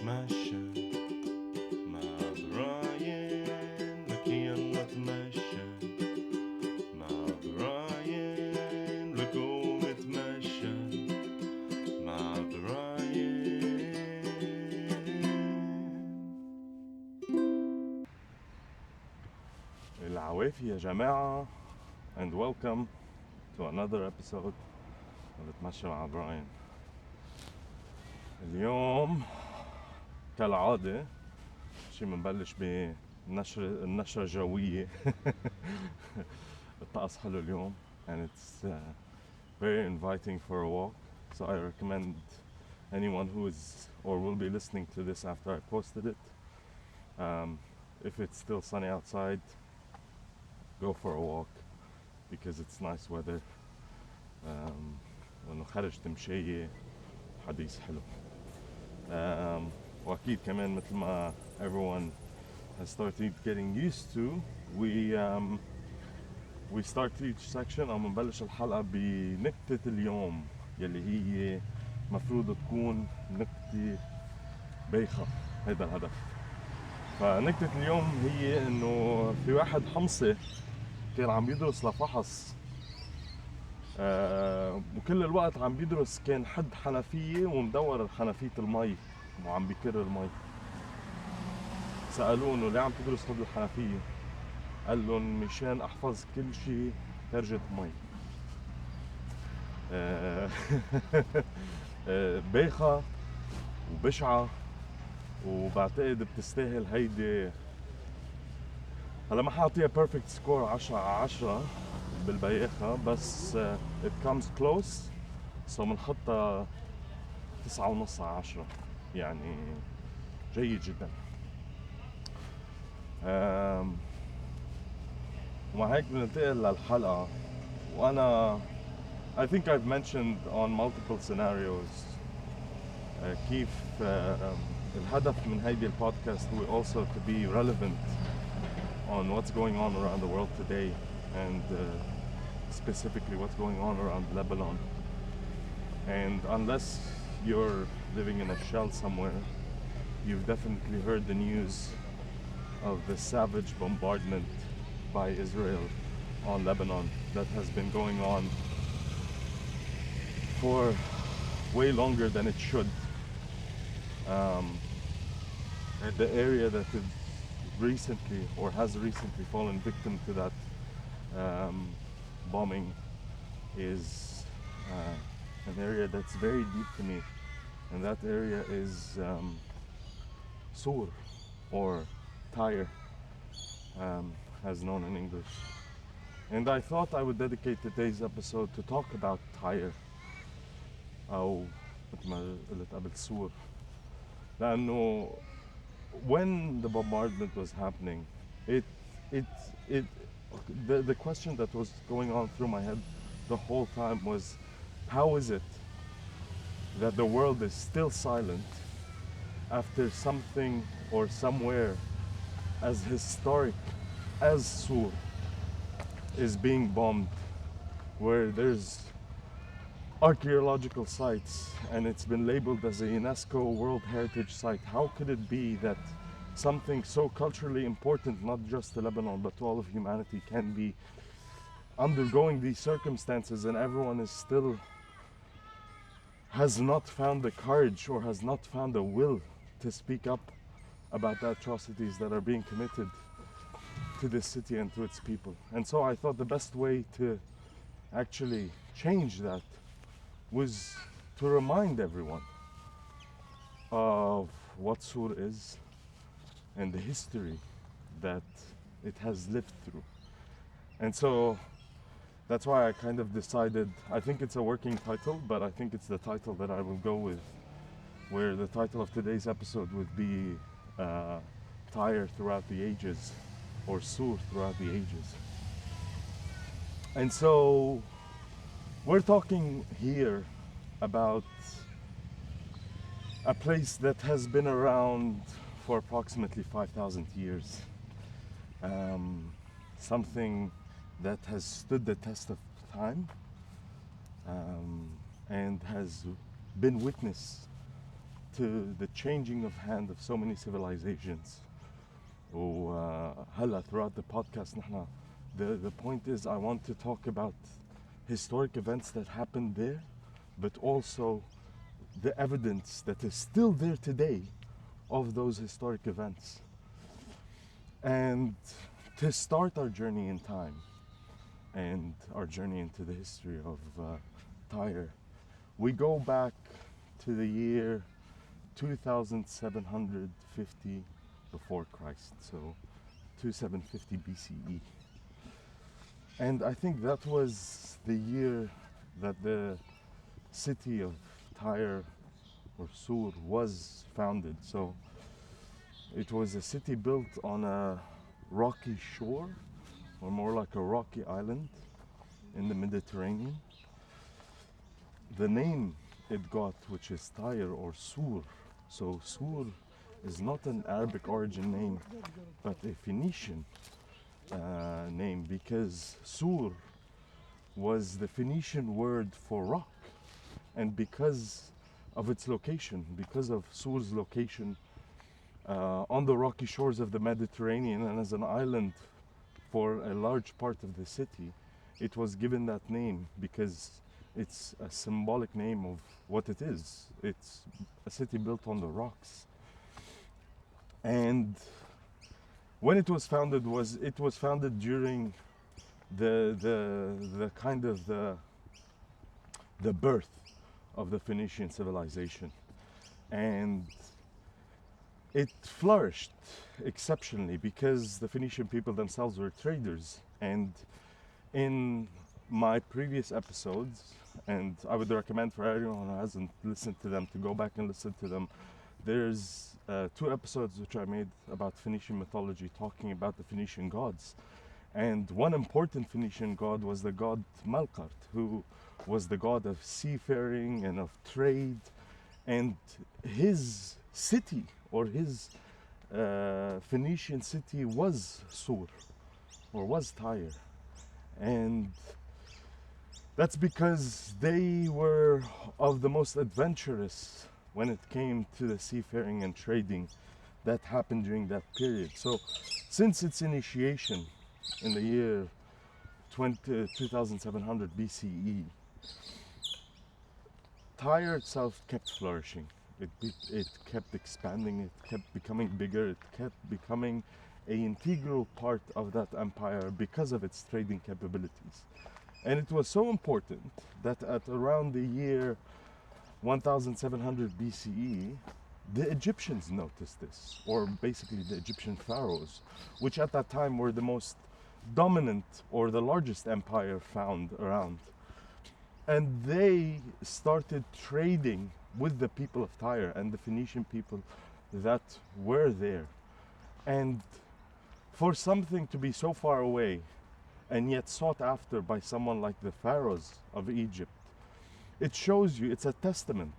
نتمشى مع براين لك يلا تمشى مع براين لكو نتمشى مع براين. العوافي يا جماعة and welcome to another episode of نتمشى مع براين. اليوم كالعادة شي منبلش النشرة الجوية. الطقس حلو اليوم and it's very inviting for a walk, so I recommend anyone who is or will be listening to this after I posted it, if it's still sunny outside, go for a walk because it's nice weather. وانه خرج تمشية حديث حلو. واكيد كمان مثل ما everyone has started getting used to, we start each section او منبلش الحلقة بنكتة اليوم يلي هي مفروض تكون نكتة بايخة. هيدا الهدف. فنكتة اليوم هي انه في واحد حمصي كان عم يدرس لفحص، وكل الوقت عم بيدرس كان حد حنفية ومدور حنفية المي وعم بيكر المي. سألوه انه ليه عم تدرس هذه الحنفية؟ قال لهم مشان احفظ كل شيء ترجة مي. بايخة وبشعة وبعتقد بتستاهل هيدي. هلا ما حاعطيها بيرفكت سكور 10/10 بالبياخة، بس it comes close, so منحطها 9.5/10 يعني جيد جدا. ومع هيك بننتقل للحلقة. وأنا I think I've mentioned on multiple scenarios كيف الهدف من هيدي البودكاست هو also to be relevant on what's going on around the world today, and specifically what's going on around Lebanon. And unless you're living in a shell somewhere, you've definitely heard the news of the savage bombardment by Israel on Lebanon that has been going on for way longer than it should. And the area that is recently or has recently fallen victim to that bombing is an area that's very deep to me, and that area is Sur, or Tyre, as known in English. And I thought I would dedicate today's episode to talk about Tyre, أو مثل ما قلت قبل سور، لأنه when the bombardment was happening, the question that was going on through my head the whole time was, how is it that the world is still silent after something or somewhere as historic as Sur is being bombed, where there's archaeological sites and it's been labeled as a UNESCO World Heritage Site? How could it be that something so culturally important, not just to Lebanon but to all of humanity, can be undergoing these circumstances and everyone is still has not found the courage or has not found the will to speak up about the atrocities that are being committed to this city and to its people? And so I thought the best way to actually change that was to remind everyone of what Sur is and the history that it has lived through. And so that's why I kind of decided, I think it's a working title, but I think it's the title that I will go with, where the title of today's episode would be Tyre Throughout the Ages, or Sur Throughout the Ages. And so we're talking here about a place that has been around for approximately 5,000 years. Something that has stood the test of time and has been witness to the changing of hand of so many civilizations. وهلا throughout the podcast نحن the point is I want to talk about historic events that happened there, but also the evidence that is still there today of those historic events. And to start our journey in time and our journey into the history of Tyre, we go back to the year 2750 before Christ, so 2750 BCE. And I think that was the year that the city of Tyre or Sur was founded. So it was a city built on a rocky shore, or more like a rocky island in the Mediterranean. The name it got, which is Tyre or Sur. So Sur is not an Arabic origin name, but a Phoenician name, because Sur was the Phoenician word for rock. And because of its location, because of Sur's location on the rocky shores of the Mediterranean and as an island for a large part of the city, it was given that name because it's a symbolic name of what it is. It's a city built on the rocks. And when it was founded, it was founded during the kind of the birth of the Phoenician civilization, and it flourished exceptionally because the Phoenician people themselves were traders. And in my previous episodes, and I would recommend for everyone who hasn't listened to them to go back and listen to them, there's 2 episodes which I made about Phoenician mythology, talking about the Phoenician gods. And one important Phoenician god was the god Malkart, who was the god of seafaring and of trade. And his city, or his Phoenician city, was Sur, or was Tyre. And that's because they were of the most adventurous when it came to the seafaring and trading that happened during that period. So since its initiation in the year 2700 BCE, Tyre itself kept flourishing. It kept expanding, it kept becoming bigger, it kept becoming an integral part of that empire because of its trading capabilities. And it was so important that at around the year 1700 BCE, the Egyptians noticed this, or basically the Egyptian pharaohs, which at that time were the most dominant or the largest empire found around. And they started trading with the people of Tyre and the Phoenician people that were there. And for something to be so far away and yet sought after by someone like the pharaohs of Egypt, it shows you, it's a testament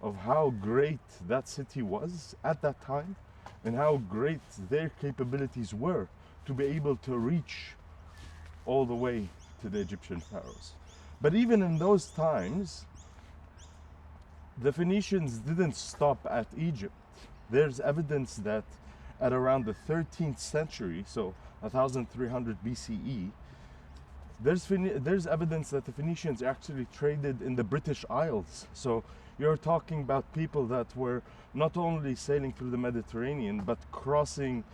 of how great that city was at that time and how great their capabilities were to be able to reach all the way to the Egyptian pharaohs. But even in those times, the Phoenicians didn't stop at Egypt. There's evidence that at around the 13th century, so 1300 BCE, there's evidence that the Phoenicians actually traded in the British Isles. So you're talking about people that were not only sailing through the Mediterranean, but crossing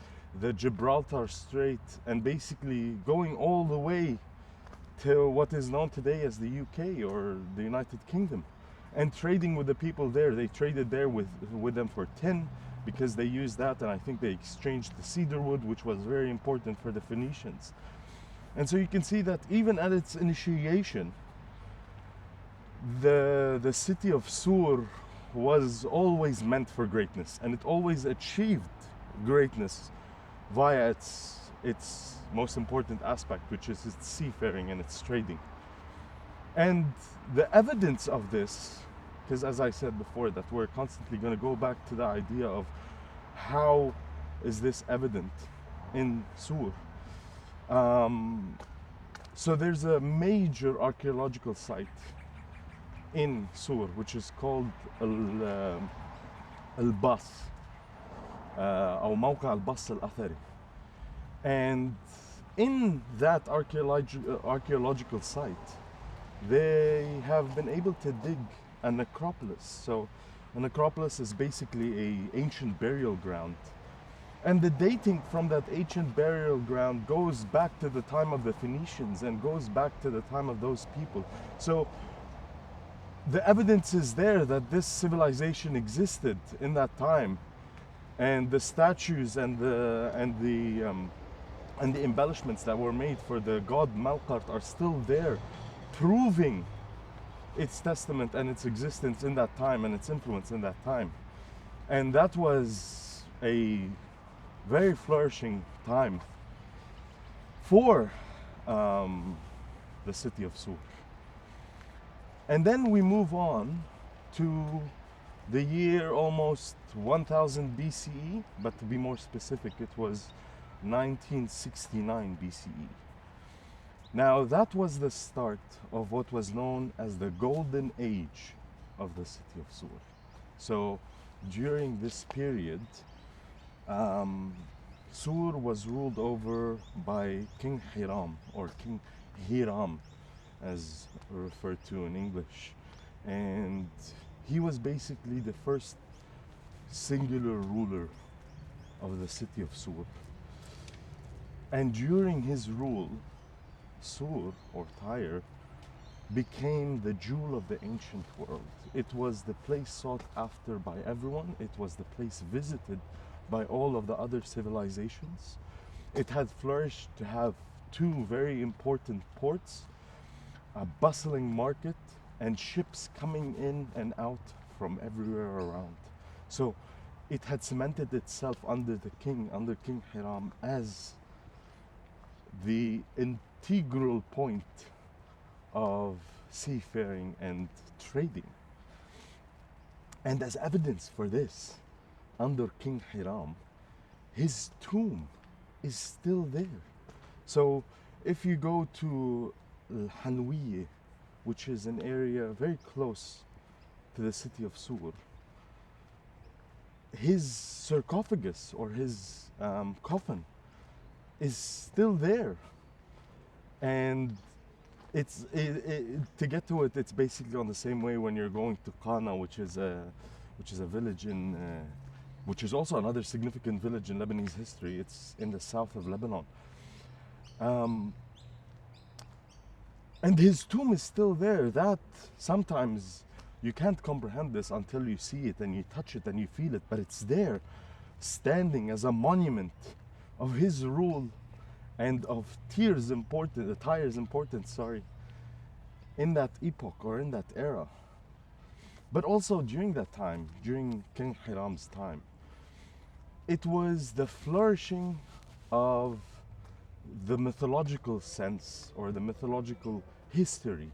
the Gibraltar Strait and basically going all the way to what is known today as the UK or the United Kingdom, and trading with the people there. They traded there with them for tin, because they used that, and I think they exchanged the cedar wood, which was very important for the Phoenicians. And so you can see that even at its initiation, the city of Sur was always meant for greatness, and it always achieved greatness via its most important aspect, which is its seafaring and its trading. And the evidence of this, because as I said before, that we're constantly going to go back to the idea of how is this evident in Sur. So there's a major archaeological site in Sur, which is called الباص أو موقع الباص الأثري. And in that archaeological site, they have been able to dig a necropolis. So a necropolis is basically an ancient burial ground. And the dating from that ancient burial ground goes back to the time of the Phoenicians and goes back to the time of those people. So the evidence is there that this civilization existed in that time, and the statues and the embellishments that were made for the god Malkart are still there, proving its testament and its existence in that time and its influence in that time. And that was a very flourishing time for the city of Sur. And then we move on to the year almost 1000 BCE, but to be more specific, it was 1969 BCE. Now that was the start of what was known as the golden age of the city of Sur. So during this period, Sur was ruled over by King Hiram, or King Hiram as referred to in English. And he was basically the first singular ruler of the city of Sur. And during his rule, Sur, or Tyre, became the jewel of the ancient world. It was the place sought after by everyone. It was the place visited by all of the other civilizations. It had flourished to have two very important ports, a bustling market, and ships coming in and out from everywhere around. So it had cemented itself under King Hiram, as the integral point of seafaring and trading. And as evidence for this, under King Hiram, his tomb is still there. So if you go to Hanwiye, which is an area very close to the city of Sur, his sarcophagus, or his coffin, is still there. And to get to it, it's basically on the same way when you're going to Qana, which is a village in which is also another significant village in Lebanese history. It's in the south of Lebanon. And his tomb is still there. That sometimes you can't comprehend this until you see it and you touch it and you feel it, but it's there, standing as a monument of his rule and of Tyre's importance, in that epoch, or in that era. But also during that time, during King Hiram's time, it was the flourishing of the mythological sense, or the mythological history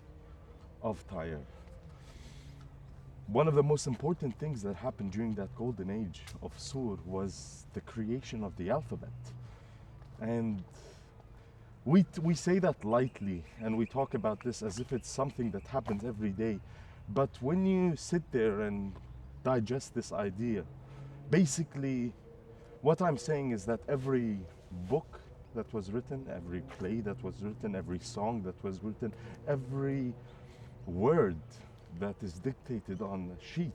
of Tyre. One of the most important things that happened during that golden age of Sur was the creation of the alphabet. And we say that lightly, and we talk about this as if it's something that happens every day. But when you sit there and digest this idea, basically what I'm saying is that every book that was written, every play that was written, every song that was written, every word that is dictated on a sheet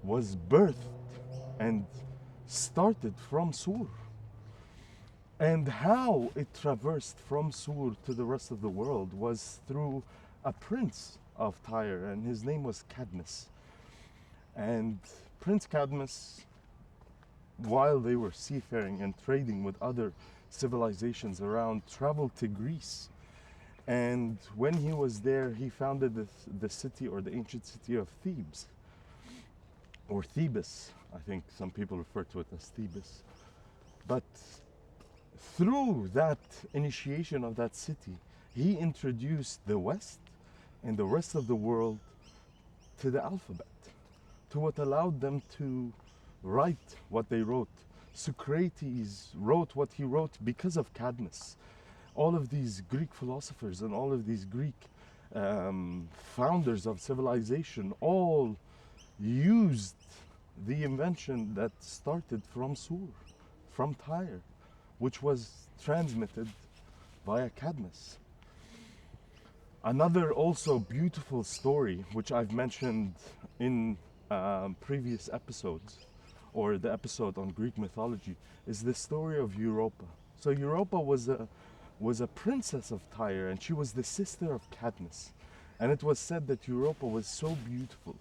was birthed and started from Sur. And how it traversed from Sur to the rest of the world was through a prince of Tyre, and his name was Cadmus. And Prince Cadmus, while they were seafaring and trading with other civilizations around, traveled to Greece. And when he was there, he founded the city, or the ancient city of Thebes, or Thebes. I think some people refer to it as Thebes. But through that initiation of that city, he introduced the West and the rest of the world to the alphabet, to what allowed them to write what they wrote. Socrates wrote what he wrote because of Cadmus. All of these Greek philosophers and all of these Greek founders of civilization all used the invention that started from Sur, from Tyre, which was transmitted via Cadmus. Another also beautiful story, which I've mentioned in previous episodes, or the episode on Greek mythology, is the story of Europa. So Europa was a princess of Tyre, and she was the sister of Cadmus. And it was said that Europa was so beautiful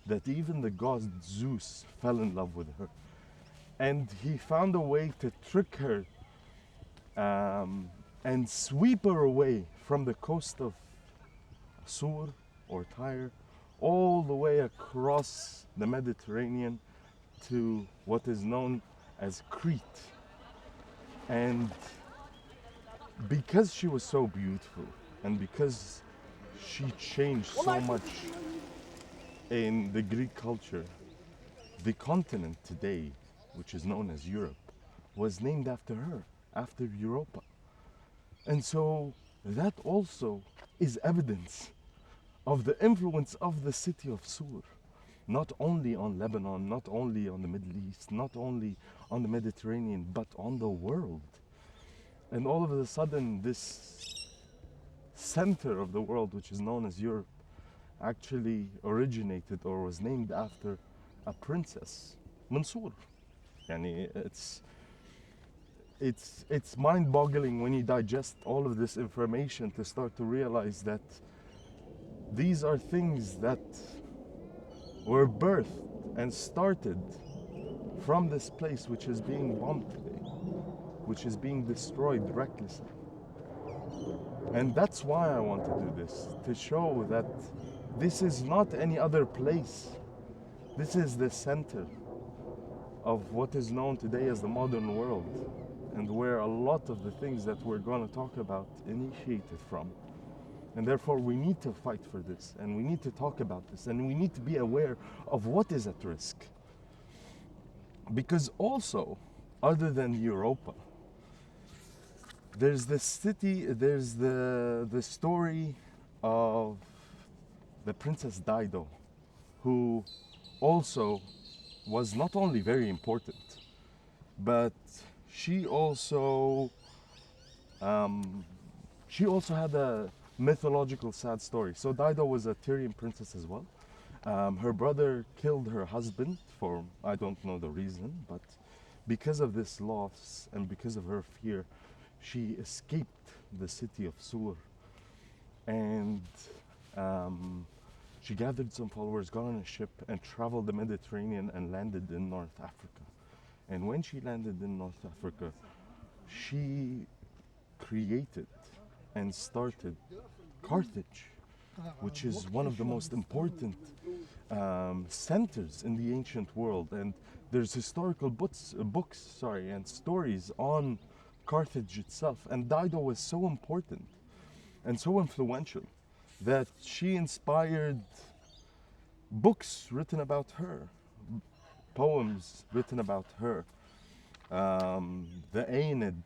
that even the god Zeus fell in love with her. And he found a way to trick her and sweep her away from the coast of Sur or Tyre, all the way across the Mediterranean to what is known as Crete. And because she was so beautiful, and because she changed so much in the Greek culture, the continent today, which is known as Europe, was named after her, after Europa. And so that also is evidence of the influence of the city of Sur, not only on Lebanon, not only on the Middle East, not only on the Mediterranean, but on the world. And all of a sudden, this center of the world, which is known as Europe, actually originated or was named after a princess, Mansour. Yani it's mind-boggling when you digest all of this information to start to realize that these are things that were birthed and started from this place which is being bombed today, which is being destroyed recklessly. And that's why I want to do this, to show that this is not any other place. This is the center of what is known today as the modern world, and where a lot of the things that we're going to talk about initiated from. And therefore we need to fight for this, and we need to talk about this, and we need to be aware of what is at risk. Because also, other than Europa, there's the city, there's the story of the Princess Dido, who also was not only very important, but she also had a mythological sad story. So Dido was a Tyrian princess as well. Her brother killed her husband for, I don't know the reason, but because of this loss and because of her fear, she escaped the city of Sur, and she gathered some followers, got on a ship, and traveled the Mediterranean and landed in North Africa. And when she landed in North Africa, she created and started Carthage, which is one of the most important centers in the ancient world. And there's historical books, and stories on Carthage itself. And Dido was so important and so influential that she inspired books written about her, poems written about her. The Aeneid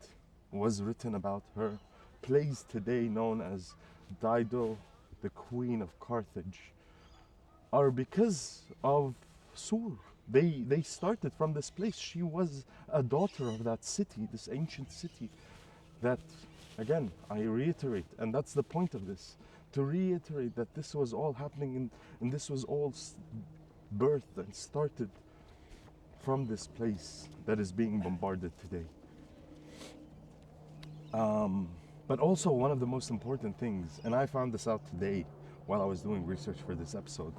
was written about her. Plays today known as Dido, the Queen of Carthage, are because of Sur. They started from this place. She was a daughter of that city, this ancient city that, again, I reiterate, and that's the point of this, to reiterate that this was all happening and this was all birthed and started from this place that is being bombarded today. But also one of the most important things, and I found this out today while I was doing research for this episode,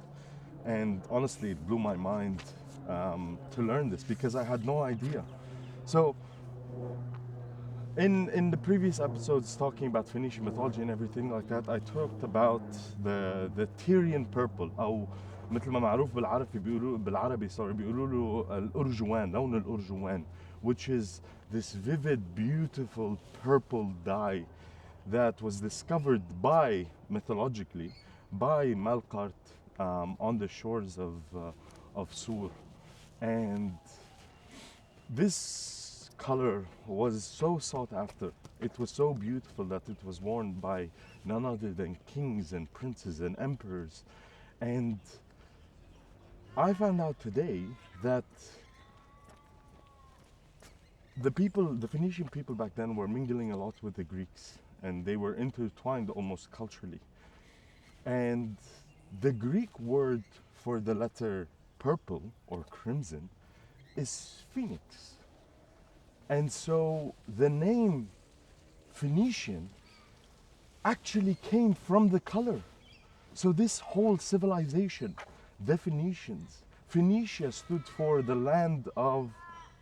and honestly it blew my mind to learn this because I had no idea. So in the previous episodes talking about Phoenician mythology and everything like that, I talked about the Tyrian purple, أو مثل ما معروف بالعربي بيقولوا له الأرجوان، لون الأرجوان, which is this vivid, beautiful purple dye that was discovered mythologically by Melkart on the shores of Sur. And this color was so sought after. It was so beautiful that it was worn by none other than kings and princes and emperors. And I found out today that the Phoenician people back then were mingling a lot with the Greeks, and they were intertwined almost culturally. And the Greek word for the letter purple or crimson is phoenix. And so the name Phoenician actually came from the color. So this whole civilization, the Phoenicians, Phoenicia stood for the land of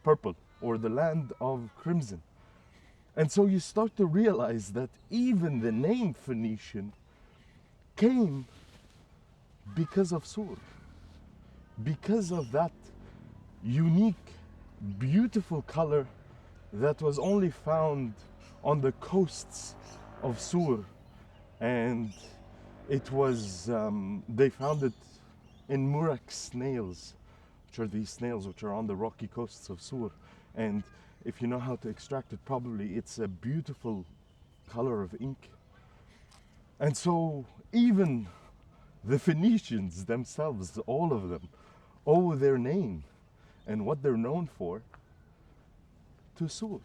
purple or the land of crimson. And so you start to realize that even the name Phoenician came because of Sur, because of that unique, beautiful color that was only found on the coasts of Sur. And it was, they found it in murex snails, which are these snails which are on the rocky coasts of Sur. And if you know how to extract it properly, it's a beautiful color of ink. And so even the Phoenicians themselves, all of them, owe their name and what they're known for to Sur,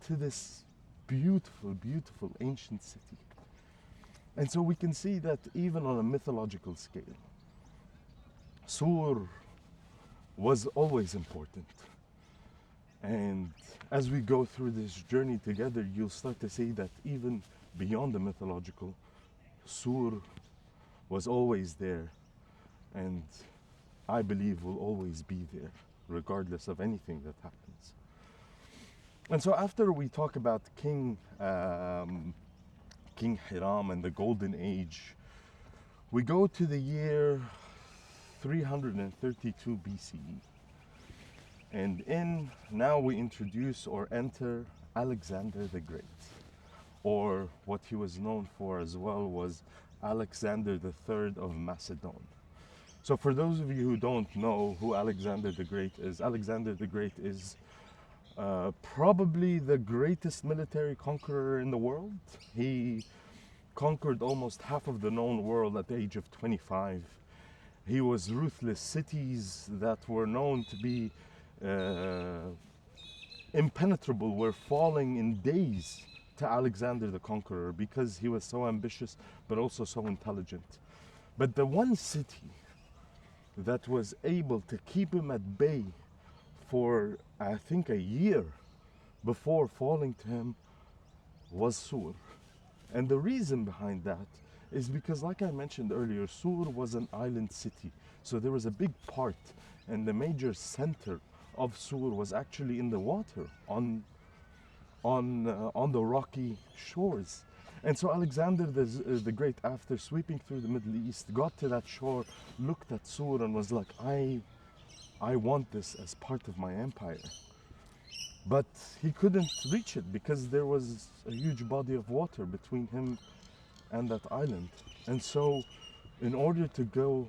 to this beautiful, beautiful ancient city. And so we can see that even on a mythological scale, Sur was always important. And as we go through this journey together, you'll start to see that even beyond the mythological, Sur was always there, and I believe will always be there, regardless of anything that happens. And so after we talk about King Hiram and the Golden Age, we go to the year 332 BCE. And now we introduce or enter Alexander the Great, or what he was known for as well was Alexander the Third of Macedon. So for those of you who don't know who Alexander the Great is probably the greatest military conqueror in the world. He conquered almost half of the known world at the age of 25. He was ruthless. Cities that were known to be impenetrable were falling in days to Alexander the Conqueror because he was so ambitious but also so intelligent. But the one city that was able to keep him at bay for I think a year before falling to him was Sur. And the reason behind that is because, like I mentioned earlier, Sur was an island city. So there was a big part, and the major center of Sur was actually in the water, on the rocky shores. And so Alexander the Great, after sweeping through the Middle East, got to that shore, looked at Sur and was like, I want this as part of my empire. But he couldn't reach it because there was a huge body of water between him and that island. And so in order to go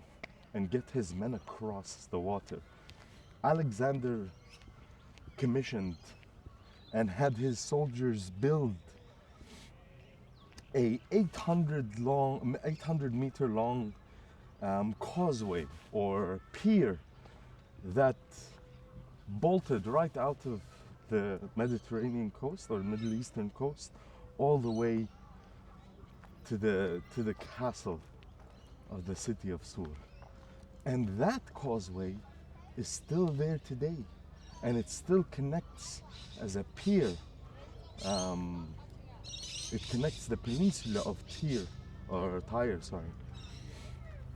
and get his men across the water, Alexander commissioned and had his soldiers build a 800 meter long causeway or pier that bolted right out of the Mediterranean coast or Middle Eastern coast all the way to the castle of the city of Sur. And that causeway is still there today, and it still connects as a pier. It connects the peninsula of Tyre, sorry.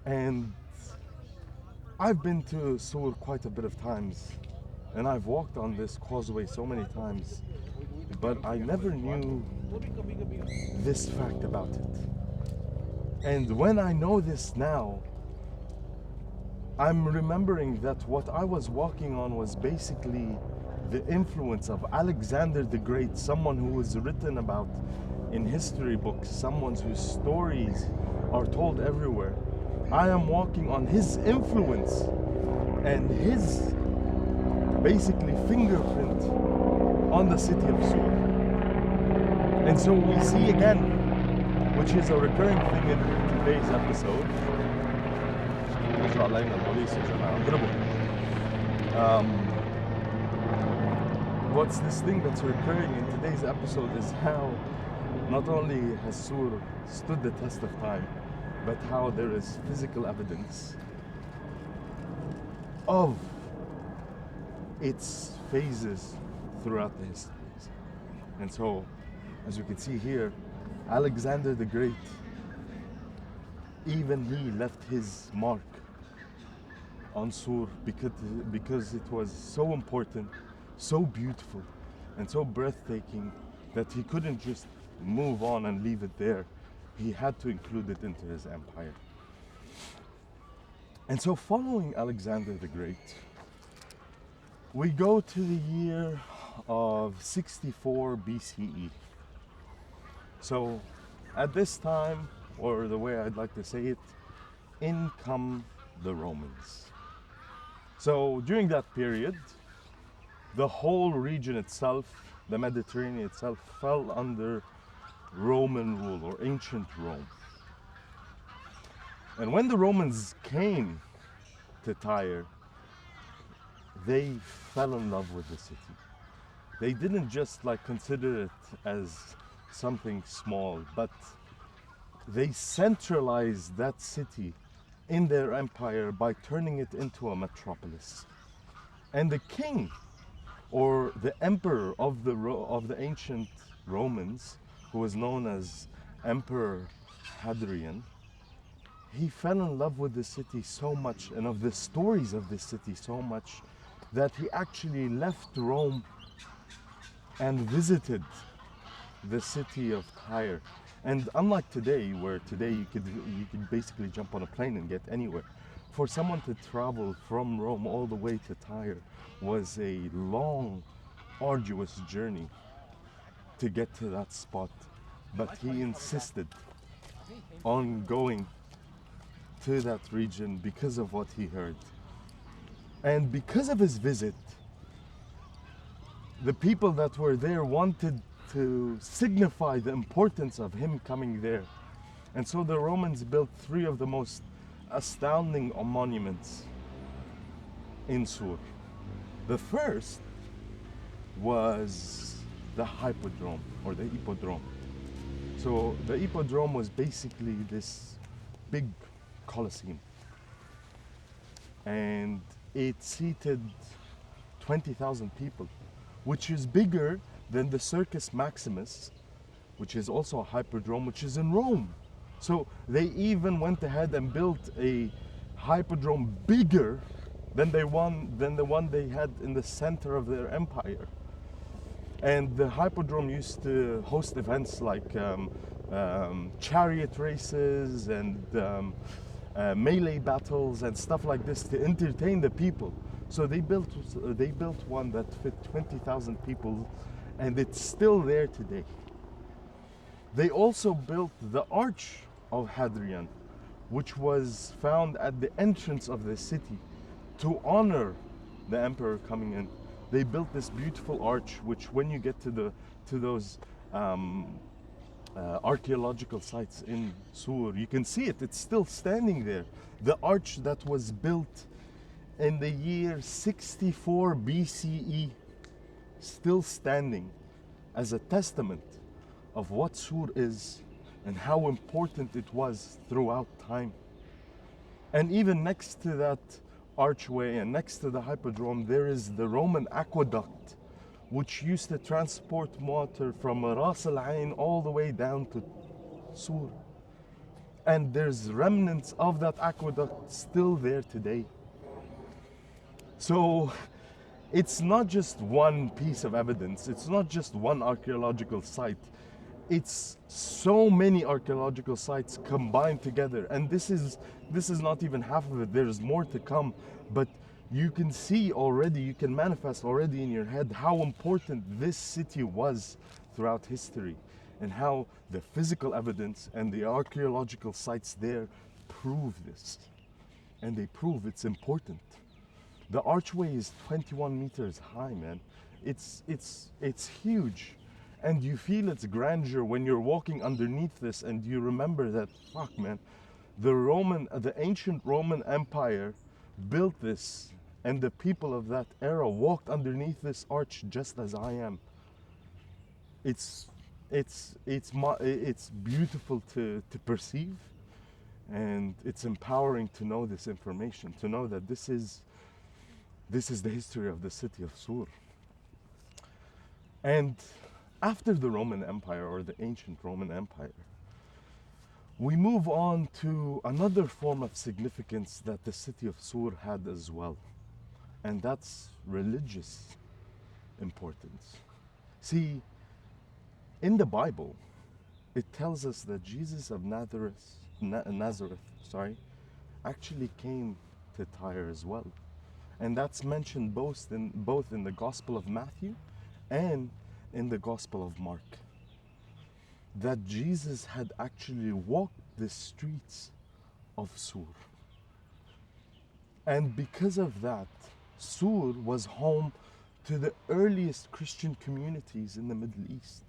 And I've been to Sur quite a bit of times, and I've walked on this causeway so many times, but I never knew this fact about it. And when I know this now, I'm remembering that what I was walking on was basically the influence of Alexander the Great, someone who was written about in history books, someone whose stories are told everywhere. I am walking on his influence and his basically fingerprint on the city of Sur. And so we see again, which is a recurring thing in today's episode, اجوا علينا البوليس يا جماعه اضربوا. What's this thing that's recurring in today's episode is how not only has Sur stood the test of time, but how there is physical evidence of its phases throughout the histories. And so, as you can see here, Alexander the Great, even he left his mark on Sur because it was so important, so beautiful, and so breathtaking that he couldn't just move on and leave it there. He had to include it into his empire. And so following Alexander the Great, we go to the year of 64 BCE. So at this time, or the way I'd like to say it, in come the Romans. So during that period, the whole region itself, the Mediterranean itself, fell under Roman rule, or ancient Rome. And when the Romans came to Tyre, they fell in love with the city. They didn't just consider it as something small, but they centralized that city in their empire by turning it into a metropolis. And the king, or the emperor of the ancient Romans, who was known as Emperor Hadrian, he fell in love with the city so much, and of the stories of this city so much, that he actually left Rome and visited the city of Tyre. And unlike today, where today you could basically jump on a plane and get anywhere, for someone to travel from Rome all the way to Tyre was a long, arduous journey to get to that spot. But he insisted on going to that region because of what he heard. And because of his visit, the people that were there wanted to signify the importance of him coming there. And so the Romans built 3 of the most astounding monuments in Sur. The first was the Hippodrome, or the Hippodrome. So the Hippodrome was basically this big Colosseum. And it seated 20,000 people, which is bigger than the Circus Maximus, which is also a Hippodrome, which is in Rome. So they even went ahead and built a Hippodrome bigger than the one they had in the center of their empire. And the Hippodrome used to host events like chariot races and melee battles and stuff like this to entertain the people. So they built one that fit 20,000 people, and it's still there today. They also built the Arch of Hadrian, which was found at the entrance of the city to honor the emperor coming in. They built this beautiful arch, which when you get to those archaeological sites in Sur, you can see it. It's still standing there. The arch that was built in the year 64 BCE, still standing as a testament of what Sur is and how important it was throughout time. And even next to that archway and next to the Hippodrome, there is the Roman aqueduct, which used to transport water from Ras Al Ain all the way down to Sur. And there's remnants of that aqueduct still there today. So it's not just one piece of evidence, it's not just one archaeological site. It's so many archaeological sites combined together, and this is not even half of it. There's more to come, but you can see already, you can manifest already in your head how important this city was throughout history, and how the physical evidence and the archaeological sites there prove this, and they prove it's important. The archway is 21 meters high, man. It's huge. And you feel its grandeur when you're walking underneath this, and you remember that, fuck, man, the ancient Roman Empire built this, and the people of that era walked underneath this arch just as I am. It's beautiful to perceive, and it's empowering to know this information, to know that this is the history of the city of Sur. And after the Roman Empire, or the ancient Roman Empire, we move on to another form of significance that the city of Sur had as well, and that's religious importance. See, in the Bible, it tells us that Jesus of Nazareth, actually came to Tyre as well. And that's mentioned both in the Gospel of Matthew and in the Gospel of Mark. That Jesus had actually walked the streets of Sur. And because of that, Sur was home to the earliest Christian communities in the Middle East.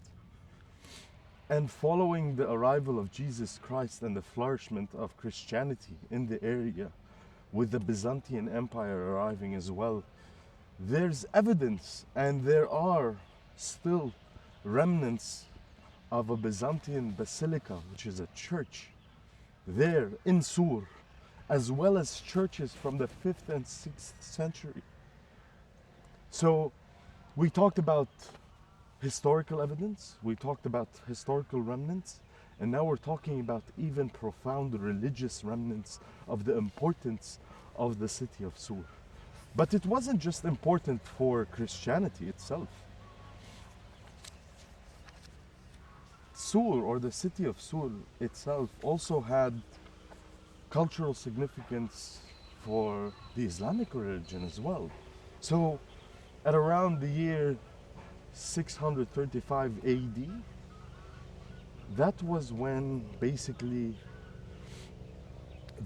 And following the arrival of Jesus Christ and the flourishment of Christianity in the area, with the Byzantine Empire arriving as well, there's evidence, and there are still remnants of a Byzantine basilica, which is a church there in Sur, as well as churches from the 5th and 6th century. So we talked about historical evidence, we talked about historical remnants, and now we're talking about even profound religious remnants of the importance of the city of Sur. But it wasn't just important for Christianity itself. Sur, or the city of Sur itself, also had cultural significance for the Islamic religion as well. So at around the year 635 AD, that was when basically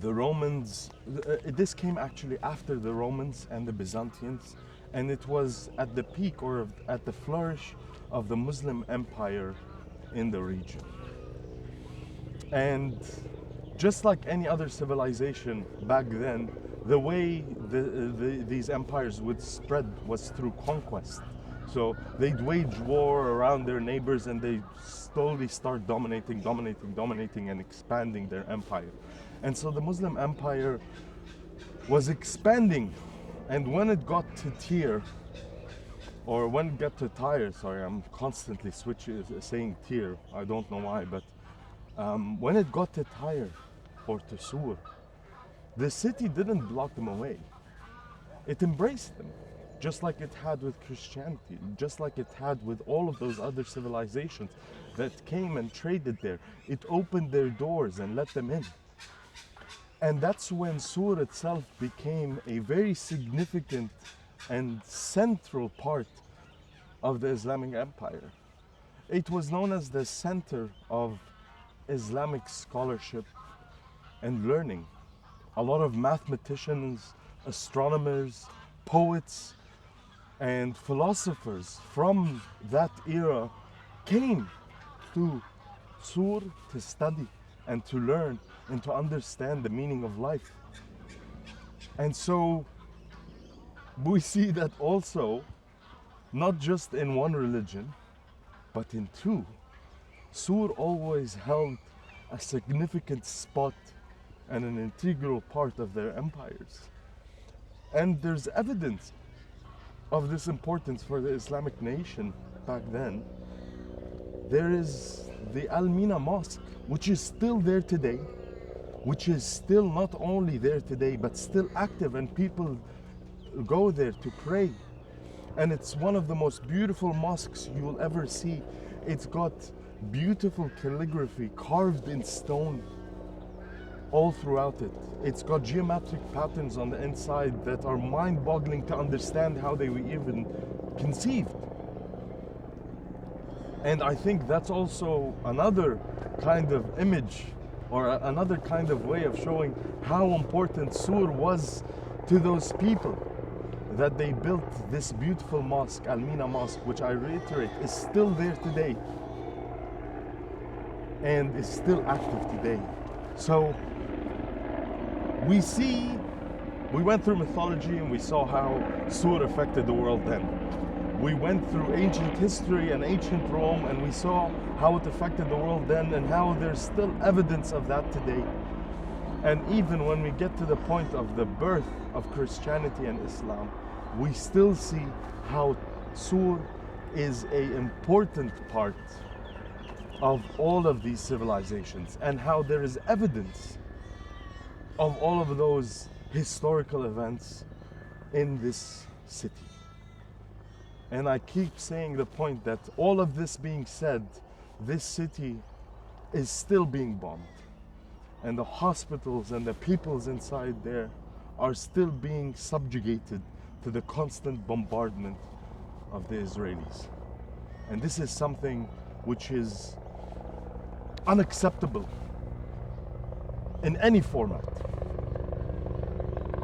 the Romans, this came actually after the Romans and the Byzantines, and it was at the peak, or at the flourish of the Muslim empire in the region. And just like any other civilization back then, the way these empires would spread was through conquest. So they'd wage war around their neighbors, and they slowly start dominating, and expanding their empire. And so the Muslim empire was expanding, and when it got to Tyre, or when it got to Tyre, sorry, I'm constantly saying Tyre, I don't know why, but when it got to Tyre, or to Sur, the city didn't block them away. It embraced them, just like it had with Christianity, just like it had with all of those other civilizations that came and traded there. It opened their doors and let them in. And that's when Sur itself became a very significant and central part of the Islamic Empire. It was known as the center of Islamic scholarship and learning. A lot of mathematicians, astronomers, poets, and philosophers from that era came to Sur to study and to learn and to understand the meaning of life. And so we see that also, not just in one religion, but in two. Sur always held a significant spot and an integral part of their empires. And there's evidence of this importance for the Islamic nation back then. There is the Al-Mina Mosque, which is still there today, which is still not only there today, but still active, and people go there to pray. And it's one of the most beautiful mosques you will ever see. It's got beautiful calligraphy carved in stone all throughout it. It's got geometric patterns on the inside that are mind-boggling to understand how they were even conceived. And I think that's also another kind of image, or another kind of way of showing how important Sur was to those people, that they built this beautiful mosque, Al-Mina Mosque, which I reiterate is still there today and is still active today. So we went through mythology and we saw how Sur affected the world then. We went through ancient history and ancient Rome, and we saw how it affected the world then and how there's still evidence of that today. And even when we get to the point of the birth of Christianity and Islam, we still see how Sur is an important part of all of these civilizations, and how there is evidence of all of those historical events in this city. And I keep saying the point that all of this being said, this city is still being bombed. And the hospitals and the peoples inside there are still being subjugated to the constant bombardment of the Israelis. And this is something which is unacceptable in any format.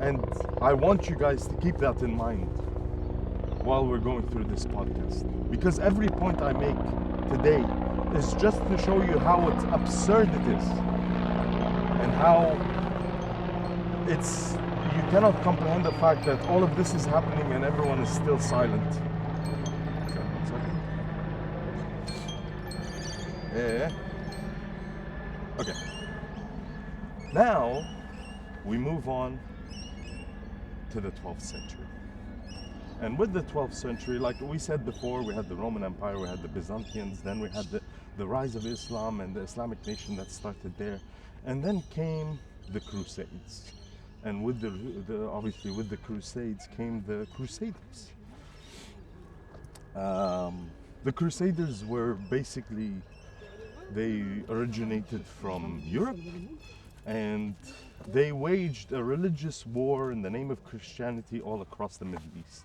And I want you guys to keep that in mind while we're going through this podcast. Because every point I make today is just to show you how it's absurd it is. And how you cannot comprehend the fact that all of this is happening and everyone is still silent. Yeah. Okay. Now we move on to the 12th century. And with the 12th century, like we said before, we had the Roman Empire, we had the Byzantines, then we had the rise of Islam and the Islamic nation that started there. And then came the Crusades. And with obviously with the Crusades came the Crusaders. The Crusaders were basically, they originated from Europe, and they waged a religious war in the name of Christianity all across the Middle East.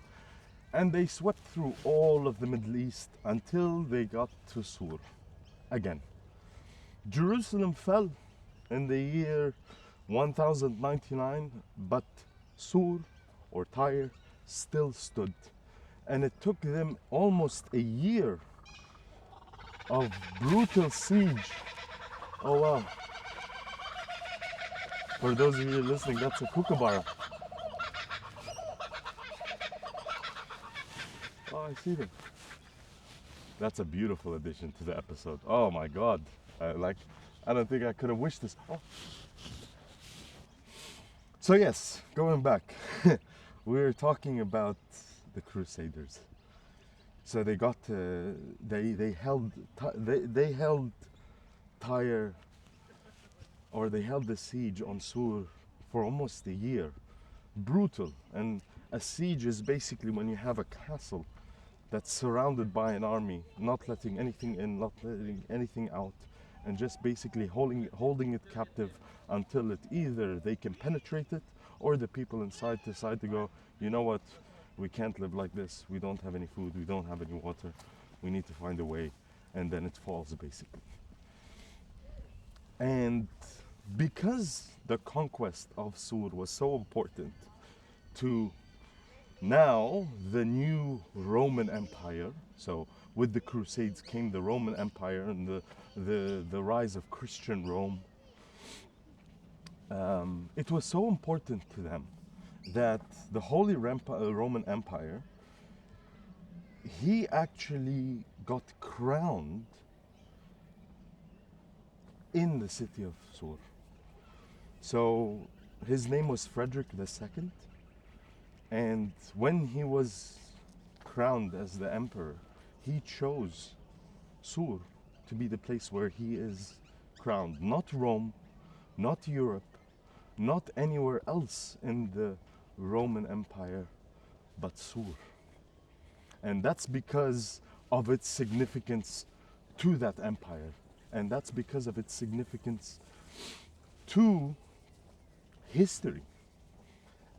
And they swept through all of the Middle East until they got to Sur again. Jerusalem fell in the year 1099, but Sur or Tyre still stood. And it took them almost a year of brutal siege. Oh wow. For those of you listening, that's a kookaburra. Oh, I see them. That's a beautiful addition to the episode. Oh my God. I don't think I could have wished this. Oh. So yes, going back, we're talking about the Crusaders. So they got they held Tyre, or they held the siege on Sur for almost a year. Brutal. And a siege is basically when you have a castle that's surrounded by an army, not letting anything in, not letting anything out, and just basically holding it captive until either they can penetrate it, or the people inside decide to go, you know what, we can't live like this, we don't have any food, we don't have any water, we need to find a way, and then it falls basically. And because the conquest of Sur was so important to now the new Roman Empire, so with the Crusades came the Roman Empire and the rise of Christian Rome, it was so important to them that the Holy Roman Empire, he actually got crowned in the city of Sur. So his name was Frederick II, and when he was crowned as the emperor, he chose Sur to be the place where he is crowned. Not Rome, not Europe, not anywhere else in the Roman Empire, but Sur. And that's because of its significance to that empire. And that's because of its significance to history.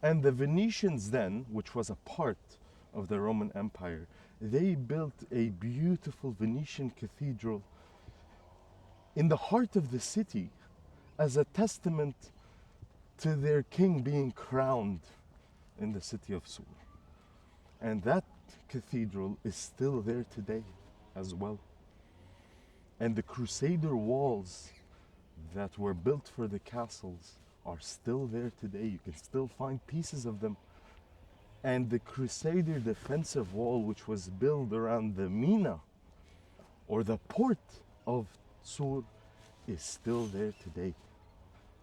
And the Venetians then, which was a part of the Roman Empire, they built a beautiful Venetian cathedral in the heart of the city as a testament to their king being crowned in the city of Sur. And that cathedral is still there today as well. And the Crusader walls that were built for the castles are still there today. You can still find pieces of them. And the Crusader defensive wall, which was built around the Mina or the port of Sur, is still there today.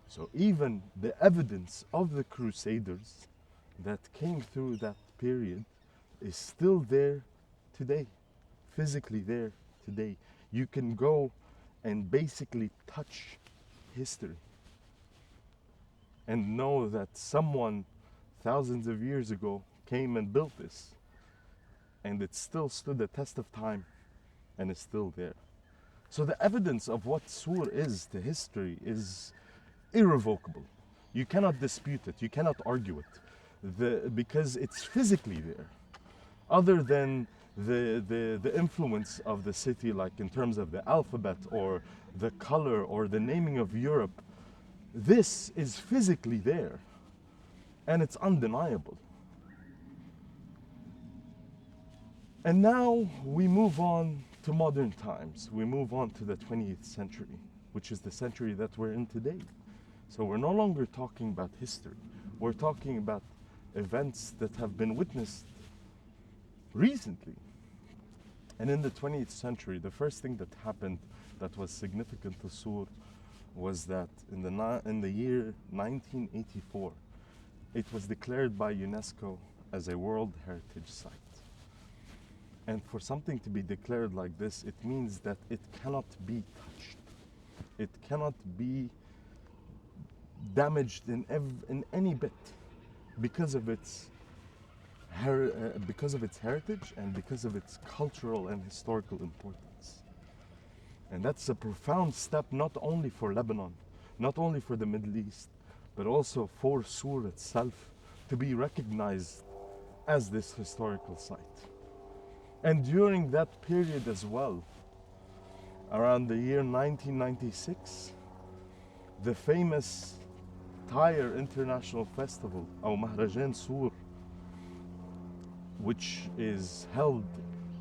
So even the evidence of the Crusaders that came through that period is still there today, physically there today. You can go and basically touch history and know that someone thousands of years ago came and built this, and it still stood the test of time and is still there. So the evidence of what Sur is to history is irrevocable. You cannot dispute it, you cannot argue it, because it's physically there. Other than the influence of the city, like in terms of the alphabet or the color or the naming of Europe, this is physically there and it's undeniable. And now we move on to modern times. We move on to the 20th century, which is the century that we're in today. So we're no longer talking about history. We're talking about events that have been witnessed recently. And in the 20th century, the first thing that happened that was significant to Sur was that in the year 1984, it was declared by UNESCO as a World Heritage Site. And for something to be declared like this, it means that it cannot be touched. It cannot be damaged in any bit because of its heritage and because of its cultural and historical importance. And that's a profound step, not only for Lebanon, not only for the Middle East, but also for Sur itself to be recognized as this historical site. And during that period as well, around the year 1996, the famous Tyre International Festival, or Mahrajan Sur, which is held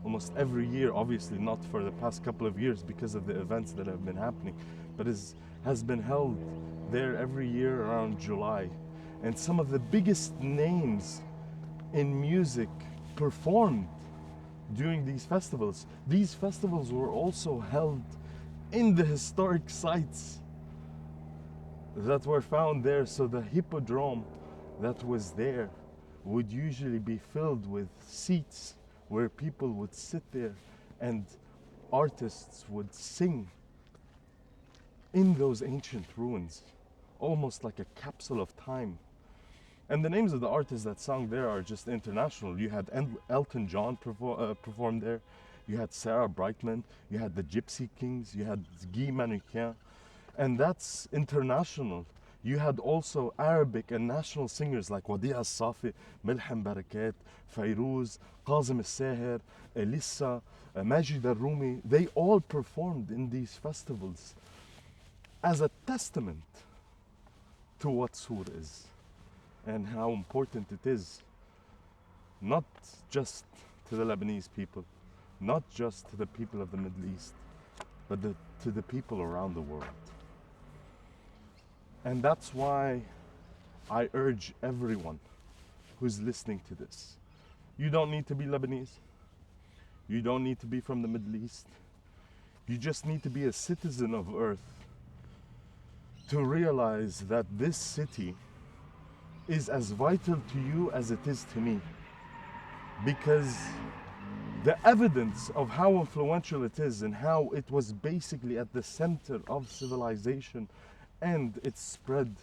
almost every year, obviously not for the past couple of years because of the events that have been happening, but has been held there every year around July. And some of the biggest names in music performed during these festivals. These festivals were also held in the historic sites that were found there. So the hippodrome that was there would usually be filled with seats where people would sit there and artists would sing in those ancient ruins, almost like a capsule of time. And the names of the artists that sang there are just international. You had Elton John perform there, you had Sarah Brightman, you had the Gypsy Kings, you had Guy Manoukian, and that's international. You had also Arabic and national singers like Wadi Al-Safi, Milham Barakat, Fairuz, Qazim Al-Sahir, Elissa, Majid Al-Rumi. They all performed in these festivals as a testament to what Sur is and how important it is, not just to the Lebanese people, not just to the people of the Middle East, but to the people around the world. And that's why I urge everyone who's listening to this. You don't need to be Lebanese. You don't need to be from the Middle East. You just need to be a citizen of Earth to realize that this city is as vital to you as it is to me. Because the evidence of how influential it is and how it was basically at the center of civilization and its spread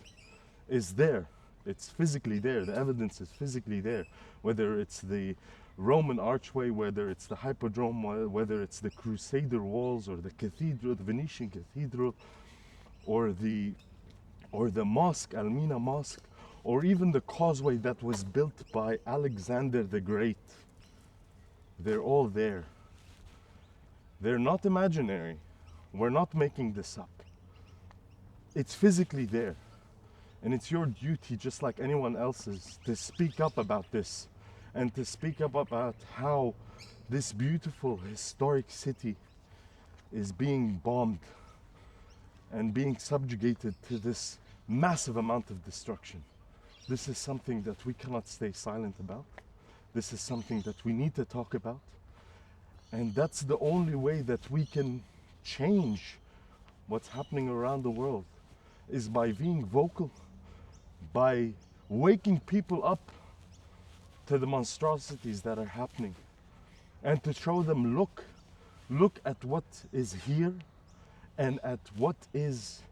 is there. It's physically there. The evidence is physically there. Whether it's the Roman archway, whether it's the hippodrome, whether it's the Crusader walls or the cathedral, the Venetian cathedral, or the mosque, Al-Mina Mosque, or even the causeway that was built by Alexander the Great. They're all there. They're not imaginary. We're not making this up. It's physically there. And it's your duty, just like anyone else's, to speak up about this and to speak up about how this beautiful historic city is being bombed and being subjugated to this massive amount of destruction. This is something that we cannot stay silent about. This is something that we need to talk about. And that's the only way that we can change what's happening around the world, is by being vocal, by waking people up to the monstrosities that are happening, and to show them, look at what is here and at what is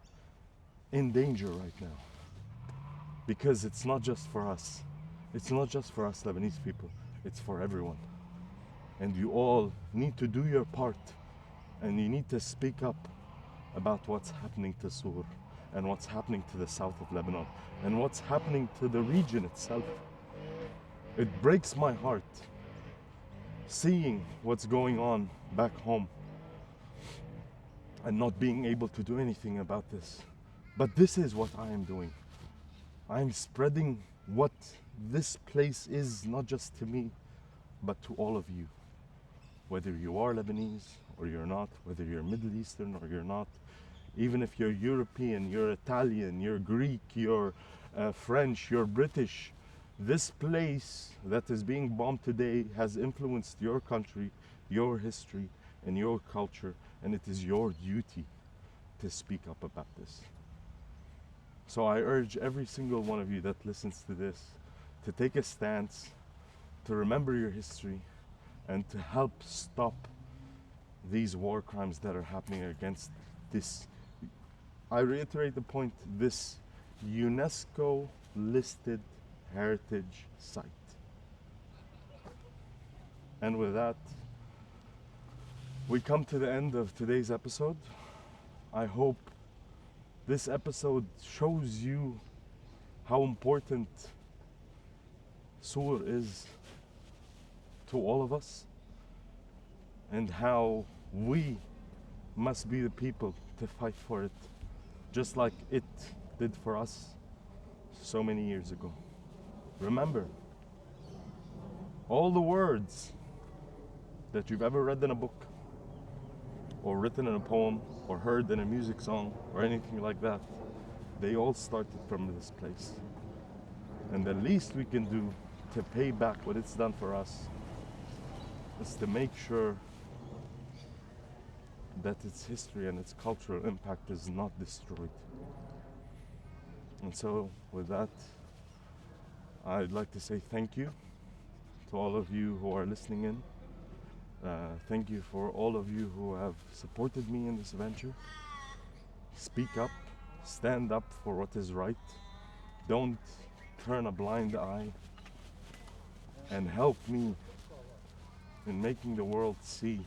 in danger right now. Because it's not just for us. It's not just for us Lebanese people. It's for everyone. And you all need to do your part, and you need to speak up about what's happening to Sur, and what's happening to the south of Lebanon, and what's happening to the region itself. It breaks my heart seeing what's going on back home and not being able to do anything about this. But this is what I am doing. I am spreading what this place is, not just to me, but to all of you. Whether you are Lebanese or you're not, whether you're Middle Eastern or you're not, even if you're European, you're Italian, you're Greek, you're French, you're British, this place that is being bombed today has influenced your country, your history, and your culture, and it is your duty to speak up about this. So I urge every single one of you that listens to this to take a stance, to remember your history, and to help stop these war crimes that are happening against this, I reiterate the point, this UNESCO listed heritage site. And with that, we come to the end of today's episode. I hope this episode shows you how important Sur is to all of us, and how we must be the people to fight for it, just like it did for us so many years ago. Remember, all the words that you've ever read in a book, or written in a poem, or heard in a music song, or anything like that, they all started from this place. And the least we can do to pay back what it's done for us is to make sure that its history and its cultural impact is not destroyed. And so with that, I'd like to say thank you to all of you who are listening in. Thank you for all of you who have supported me in this venture. Speak up, stand up for what is right. Don't turn a blind eye, and help me in making the world see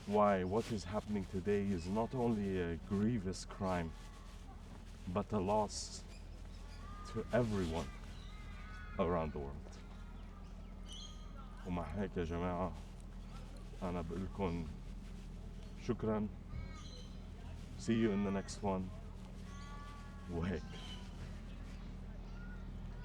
why what is happening today is not only a grievous crime, but a loss to everyone around the world. ومع هيك يا جماعة أنا بقول لكم شكرا. See you in the next one. وهيك